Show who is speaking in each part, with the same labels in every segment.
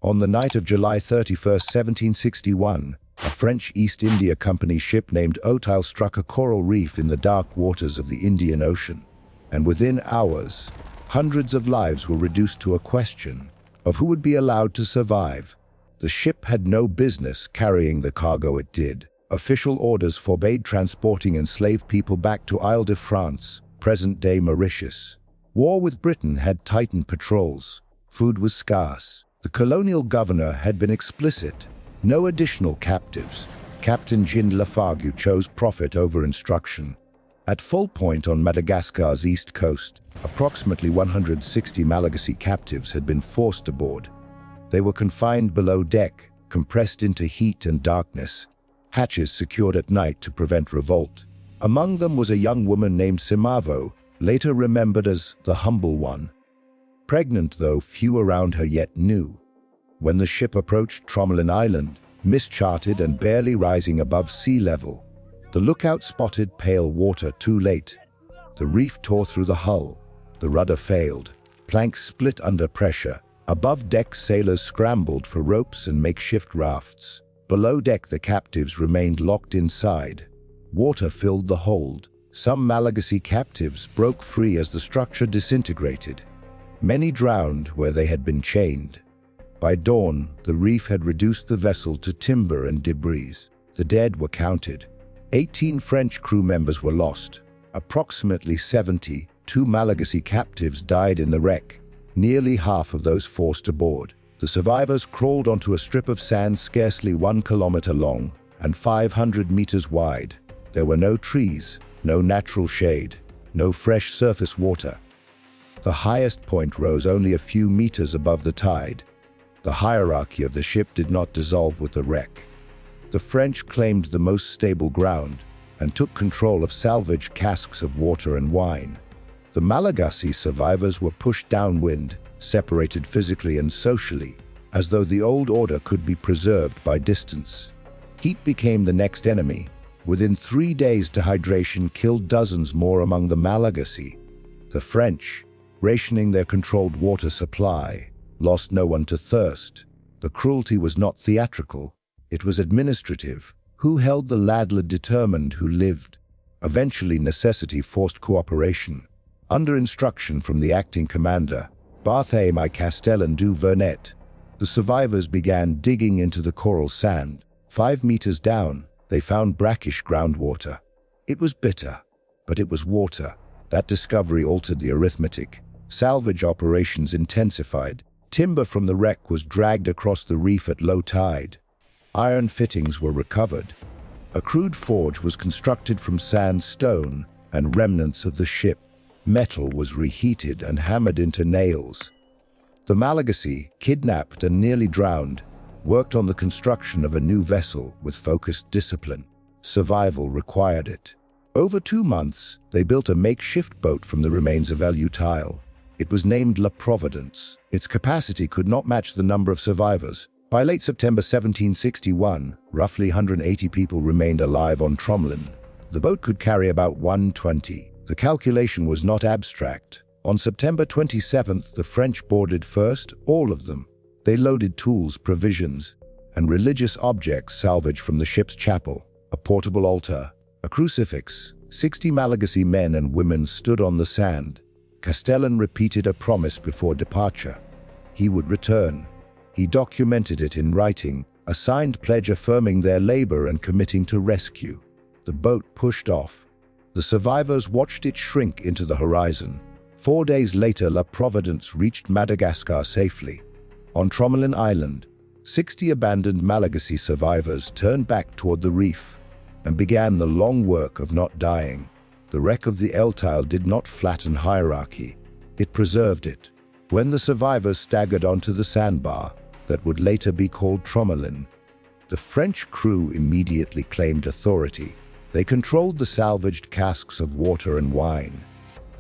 Speaker 1: On the night of July 31, 1761, a French East India Company ship named Otile struck a coral reef in the dark waters of the Indian Ocean. And within hours, hundreds of lives were reduced to a question of who would be allowed to survive. The ship had no business carrying the cargo it did. Official orders forbade transporting enslaved people back to Île-de-France, present-day Mauritius. War with Britain had tightened patrols. Food was scarce. The colonial governor had been explicit. No additional captives. Captain Jean Lafargue chose profit over instruction. At Full Point on Madagascar's east coast, approximately 160 Malagasy captives had been forced aboard. They were confined below deck, compressed into heat and darkness, hatches secured at night to prevent revolt. Among them was a young woman named Simavo, later remembered as the Humble One. Pregnant, though few around her yet knew. When the ship approached Tromelin Island, mischarted and barely rising above sea level, the lookout spotted pale water too late. The reef tore through the hull. The rudder failed. Planks split under pressure. Above deck, sailors scrambled for ropes and makeshift rafts. Below deck, the captives remained locked inside. Water filled the hold. Some Malagasy captives broke free as the structure disintegrated. Many drowned where they had been chained. By dawn, the reef had reduced the vessel to timber and debris. The dead were counted. 18 French crew members were lost. Approximately 72 Malagasy captives died in the wreck, nearly half of those forced aboard. The survivors crawled onto a strip of sand scarcely 1 kilometer long and 500 meters wide. There were no trees, no natural shade, no fresh surface water. The highest point rose only a few meters above the tide. The hierarchy of the ship did not dissolve with the wreck. The French claimed the most stable ground and took control of salvaged casks of water and wine. The Malagasy survivors were pushed downwind, separated physically and socially, as though the old order could be preserved by distance. Heat became the next enemy. Within 3 days, dehydration killed dozens more among the Malagasy. The French, rationing their controlled water supply, lost no one to thirst. The cruelty was not theatrical. It was administrative. Who held the ladler determined who lived. Eventually, necessity forced cooperation. Under instruction from the acting commander, Barthélemy Castellan du Vernet, the survivors began digging into the coral sand. 5 meters down, they found brackish groundwater. It was bitter, but it was water. That discovery altered the arithmetic. Salvage operations intensified. Timber from the wreck was dragged across the reef at low tide. Iron fittings were recovered. A crude forge was constructed from sandstone and remnants of the ship. Metal was reheated and hammered into nails. The Malagasy, kidnapped and nearly drowned, worked on the construction of a new vessel with focused discipline. Survival required it. Over 2 months, they built a makeshift boat from the remains of Utile. It was named La Providence. Its capacity could not match the number of survivors. By late September 1761, roughly 180 people remained alive on Tromelin. The boat could carry about 120. The calculation was not abstract. On September 27th, the French boarded first, all of them. They loaded tools, provisions, and religious objects salvaged from the ship's chapel. A portable altar, a crucifix. 60 Malagasy men and women stood on the sand. Castellan repeated a promise before departure. He would return. He documented it in writing, a signed pledge affirming their labor and committing to rescue. The boat pushed off. The survivors watched it shrink into the horizon. 4 days later, La Providence reached Madagascar safely. On Tromelin Island, 60 abandoned Malagasy survivors turned back toward the reef and began the long work of not dying. The wreck of the Utile did not flatten hierarchy. It preserved it. When the survivors staggered onto the sandbar that would later be called Tromelin, the French crew immediately claimed authority. They controlled the salvaged casks of water and wine.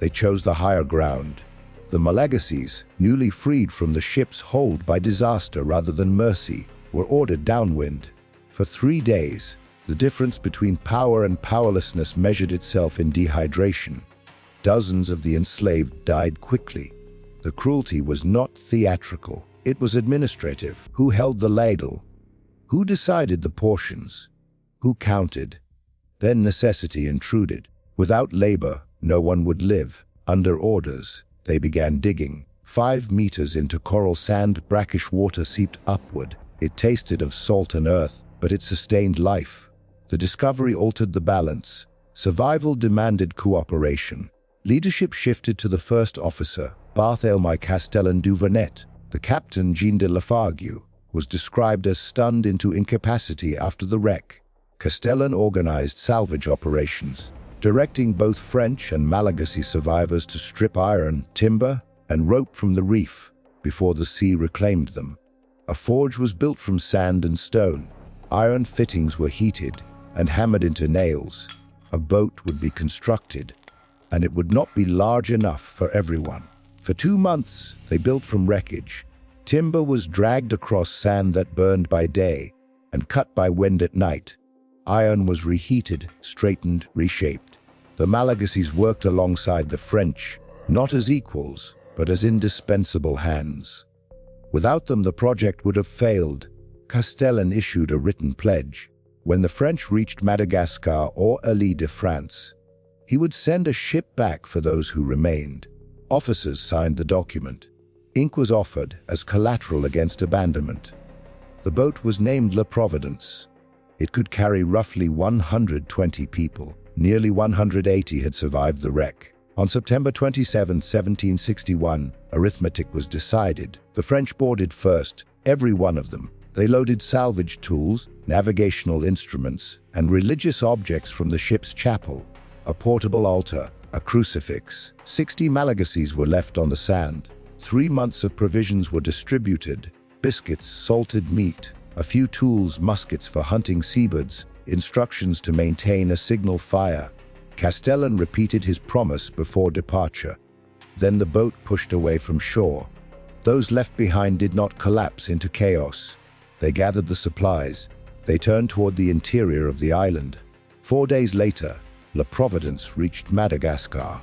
Speaker 1: They chose the higher ground. The Malagasys, newly freed from the ship's hold by disaster rather than mercy, were ordered downwind. For 3 days, the difference between power and powerlessness measured itself in dehydration. Dozens of the enslaved died quickly. The cruelty was not theatrical. It was administrative. Who held the ladle? Who decided the portions? Who counted? Then necessity intruded. Without labor, no one would live. Under orders, they began digging. 5 meters into coral sand, brackish water seeped upward. It tasted of salt and earth, but it sustained life. The discovery altered the balance. Survival demanded cooperation. Leadership shifted to the first officer, Barthélemy Castellan du Vernet. The captain, Jean de Lafargue, was described as stunned into incapacity after the wreck. Castellan organized salvage operations, directing both French and Malagasy survivors to strip iron, timber, and rope from the reef before the sea reclaimed them. A forge was built from sand and stone. Iron fittings were heated and hammered into nails. A boat would be constructed, and it would not be large enough for everyone. For 2 months, they built from wreckage. Timber was dragged across sand that burned by day and cut by wind at night. Iron was reheated, straightened, reshaped. The Malagasys worked alongside the French, not as equals, but as indispensable hands. Without them, the project would have failed. Castellan issued a written pledge. When the French reached Madagascar or Île de France, he would send a ship back for those who remained. Officers signed the document. Ink was offered as collateral against abandonment. The boat was named La Providence. It could carry roughly 120 people. Nearly 180 had survived the wreck. On September 27, 1761, arithmetic was decided. The French boarded first, every one of them. They loaded salvage tools, navigational instruments, and religious objects from the ship's chapel. A portable altar, a crucifix. 60 Malagasys were left on the sand. 3 months of provisions were distributed: biscuits, salted meat, a few tools, muskets for hunting seabirds, instructions to maintain a signal fire. Castellan repeated his promise before departure. Then the boat pushed away from shore. Those left behind did not collapse into chaos. They gathered the supplies. They turned toward the interior of the island. 4 days later, La Providence reached Madagascar.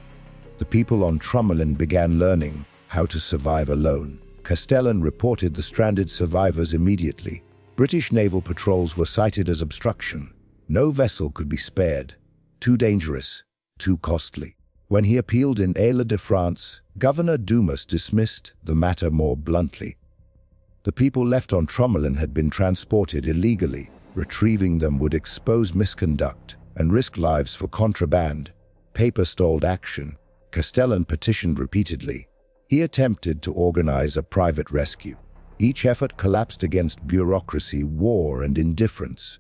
Speaker 1: The people on Tromelin began learning how to survive alone. Castellan reported the stranded survivors immediately. British naval patrols were cited as obstruction. No vessel could be spared. Too dangerous, too costly. When he appealed in Île de France, Governor Dumas dismissed the matter more bluntly. The people left on Tromelin had been transported illegally. Retrieving them would expose misconduct and risk lives for contraband. Paper stalled action. Castellan petitioned repeatedly. He attempted to organize a private rescue. Each effort collapsed against bureaucracy, war, and indifference.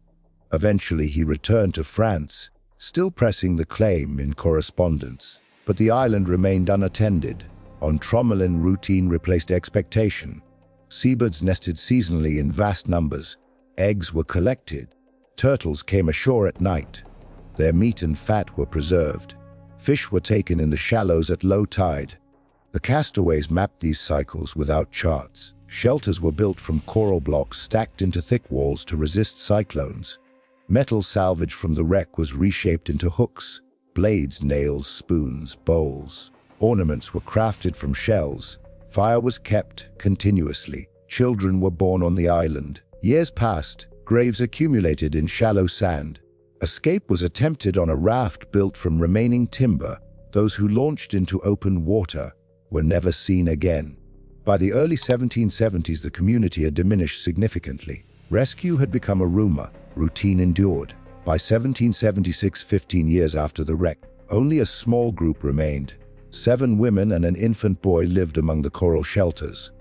Speaker 1: Eventually, he returned to France, still pressing the claim in correspondence. But the island remained unattended. On Tromelin, routine replaced expectation. Seabirds nested seasonally in vast numbers. Eggs were collected. Turtles came ashore at night. Their meat and fat were preserved. Fish were taken in the shallows at low tide. The castaways mapped these cycles without charts. Shelters were built from coral blocks stacked into thick walls to resist cyclones. Metal salvage from the wreck was reshaped into hooks, blades, nails, spoons, bowls. Ornaments were crafted from shells. Fire was kept continuously. Children were born on the island. Years passed. Graves accumulated in shallow sand. Escape was attempted on a raft built from remaining timber. Those who launched into open water were never seen again. By the early 1770s, the community had diminished significantly. Rescue had become a rumor. Routine endured. By 1776, 15 years after the wreck, only a small group remained. 7 women and an infant boy lived among the coral shelters.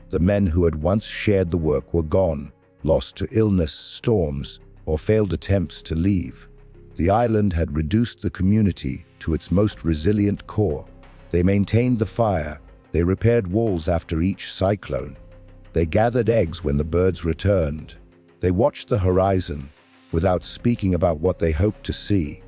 Speaker 1: The men who had once shared the work were gone, lost to illness, storms, or failed attempts to leave. The island had reduced the community to its most resilient core. They maintained the fire. They repaired walls after each cyclone. They gathered eggs when the birds returned. They watched the horizon without speaking about what they hoped to see.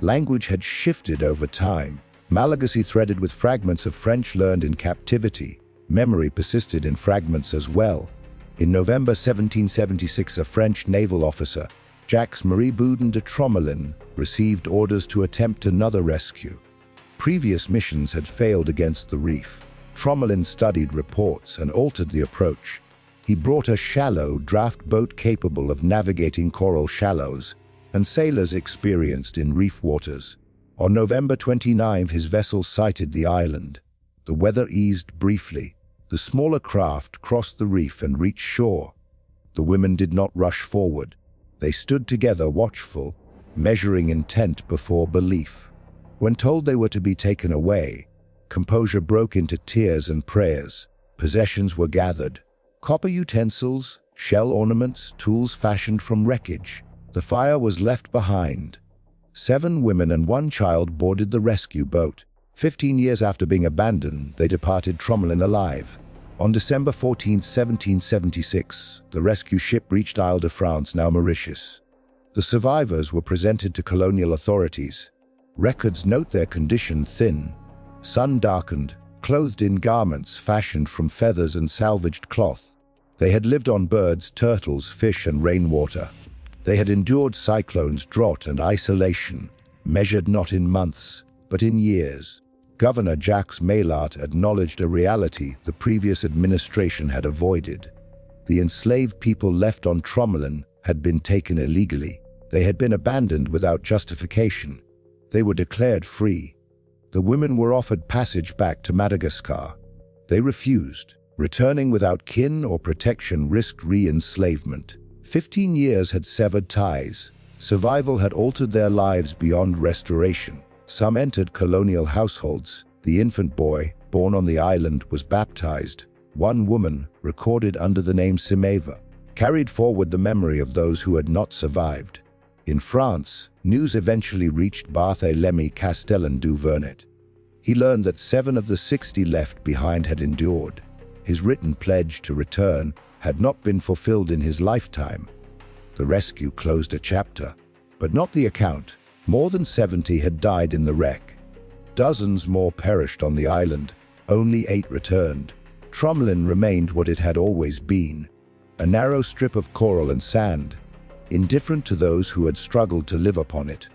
Speaker 1: Language had shifted over time. Malagasy threaded with fragments of French learned in captivity. Memory persisted in fragments as well. In November 1776, a French naval officer, Jacques-Marie Boudin de Tromelin, received orders to attempt another rescue. Previous missions had failed against the reef. Tromelin studied reports and altered the approach. He brought a shallow draft boat capable of navigating coral shallows and sailors experienced in reef waters. On November 29, his vessel sighted the island. The weather eased briefly. The smaller craft crossed the reef and reached shore. The women did not rush forward. They stood together watchful, measuring intent before belief. When told they were to be taken away, composure broke into tears and prayers. Possessions were gathered. Copper utensils, shell ornaments, tools fashioned from wreckage. The fire was left behind. 7 women and 1 child boarded the rescue boat. 15 years after being abandoned, they departed Tromelin alive. On December 14, 1776, the rescue ship reached Isle de France, now Mauritius. The survivors were presented to colonial authorities. Records note their condition: thin, sun-darkened, clothed in garments fashioned from feathers and salvaged cloth. They had lived on birds, turtles, fish, and rainwater. They had endured cyclones, drought, and isolation, measured not in months, but in years. Governor Jacques Maillart acknowledged a reality the previous administration had avoided. The enslaved people left on Tromelin had been taken illegally. They had been abandoned without justification. They were declared free. The women were offered passage back to Madagascar. They refused. Returning without kin or protection risked re-enslavement. 15 years had severed ties. Survival had altered their lives beyond restoration. Some entered colonial households. The infant boy, born on the island, was baptized. One woman, recorded under the name Simeva, carried forward the memory of those who had not survived. In France, news eventually reached Barthélemy Castellan du Vernet. He learned that 7 of the 60 left behind had endured. His written pledge to return had not been fulfilled in his lifetime. The rescue closed a chapter, but not the account. More than 70 had died in the wreck. Dozens more perished on the island. Only 8 returned. Tromelin remained what it had always been, a narrow strip of coral and sand, indifferent to those who had struggled to live upon it.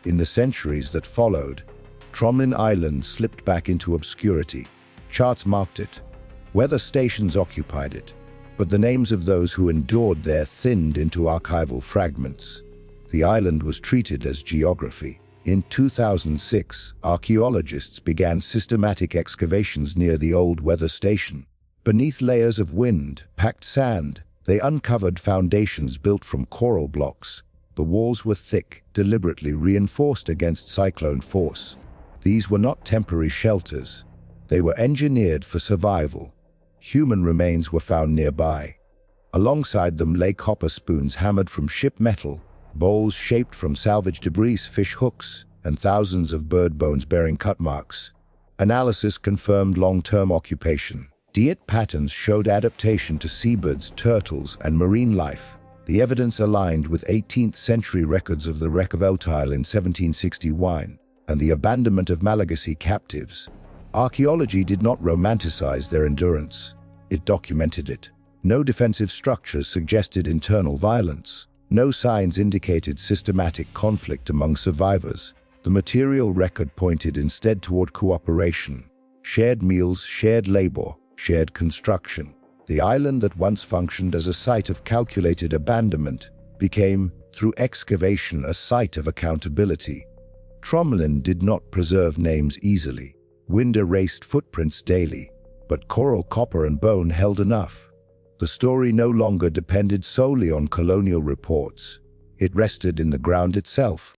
Speaker 1: In the centuries that followed, Tromelin Island slipped back into obscurity. Charts marked it. Weather stations occupied it, but the names of those who endured there thinned into archival fragments. The island was treated as geography. In 2006, archaeologists began systematic excavations near the old weather station. Beneath layers of wind-packed sand, they uncovered foundations built from coral blocks. The walls were thick, deliberately reinforced against cyclone force. These were not temporary shelters. They were engineered for survival. Human remains were found nearby. Alongside them lay copper spoons hammered from ship metal, bowls shaped from salvaged debris, fish hooks, and thousands of bird bones bearing cut marks. Analysis confirmed long-term occupation. Diet patterns showed adaptation to seabirds, turtles, and marine life. The evidence aligned with 18th-century records of the wreck of Otail in 1761 and the abandonment of Malagasy captives. Archaeology did not romanticize their endurance. It documented it. No defensive structures suggested internal violence. No signs indicated systematic conflict among survivors. The material record pointed instead toward cooperation. Shared meals, shared labor, shared construction. The island that once functioned as a site of calculated abandonment became, through excavation, a site of accountability. Tromelin did not preserve names easily. Wind erased footprints daily, but coral, copper, and bone held enough. The story no longer depended solely on colonial reports. It rested in the ground itself.